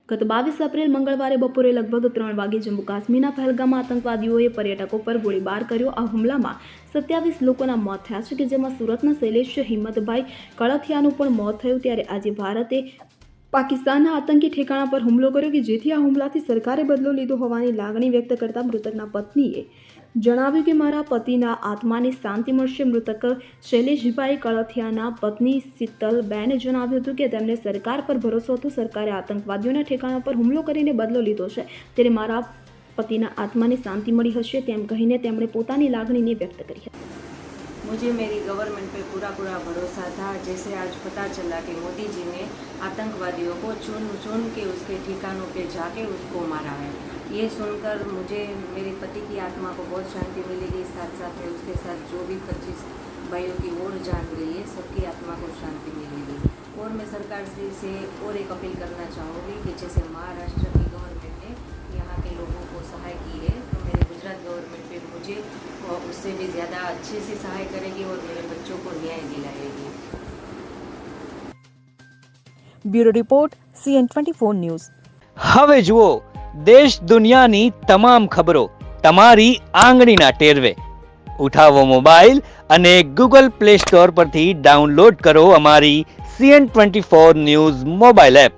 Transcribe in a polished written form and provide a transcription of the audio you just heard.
ગત 22 એપ્રિલ મંગળવારે બપોરે લગભગ 3 વાગે જમ્મુ કાશ્મીરના પહેલગામમાં આતંકવાદીઓએ પર્યટકો પર ગોળીબાર કર્યો। આ હુમલામાં 27 લોકોના મોત થયા છે કે જેમાં સુરતના શૈલેષ હિંમતભાઈ કળથિયાનું પણ મોત થયું। ત્યારે આજે ભારતે પાકિસ્તાનના આતંકી ઠેકાણા પર હુમલો કર્યો કે જેથી આ હુમલાથી સરકારે બદલો લીધો હોવાની લાગણી વ્યક્ત કરતા મૃતકના પત્નીએ જણાવ્યું કે મારા પતિના આત્માને શાંતિ મળશે। મૃતક શૈલેષભાઈ કળથિયાના પત્ની શીતલબેને જણાવ્યું હતું કે તેમને સરકાર પર ભરોસો હતો। સરકારે આતંકવાદીઓના ઠેકાણા પર હુમલો કરીને બદલો લીધો છે, ત્યારે મારા પતિના આત્માને શાંતિ મળી હશે તેમ કહીને તેમણે પોતાની લાગણીને વ્યક્ત કરી હતી। मुझे मेरी गवर्नमेंट पे पूरा भरोसा था। जैसे आज पता चला कि मोदी जी ने आतंकवादियों को चुन के उसके ठिकानों पे जाके उसको मारा है, ये सुनकर मुझे मेरे पति की आत्मा को बहुत शांति मिलेगी। साथ साथ में उसके साथ जो भी 25 भाइयों की और जान गई है, सबकी आत्मा को शांति मिलेगी। और मैं सरकार से और एक अपील करना चाहूँगी कि जैसे महाराष्ट्र की गवर्नमेंट ने यहाँ के लोगों को सहाय की है, तो मेरे गुजरात गवर्नमेंट पे मुझे उससे भी ज़्यादा अच्छे से सहाय करेगी और मेरे बच्चों को न्याय दिलाएगी। Bureau report CN24 news. હવે જુઓ દેશ દુનિયાની તમામ ખબરો તમારી આંગળીના ટેરવે। ઉઠાવો મોબાઈલ અને ગૂગલ પ્લે સ્ટોર પરથી ડાઉનલોડ કરો અમારી CN24 ન્યૂઝ મોબાઈલ એપ।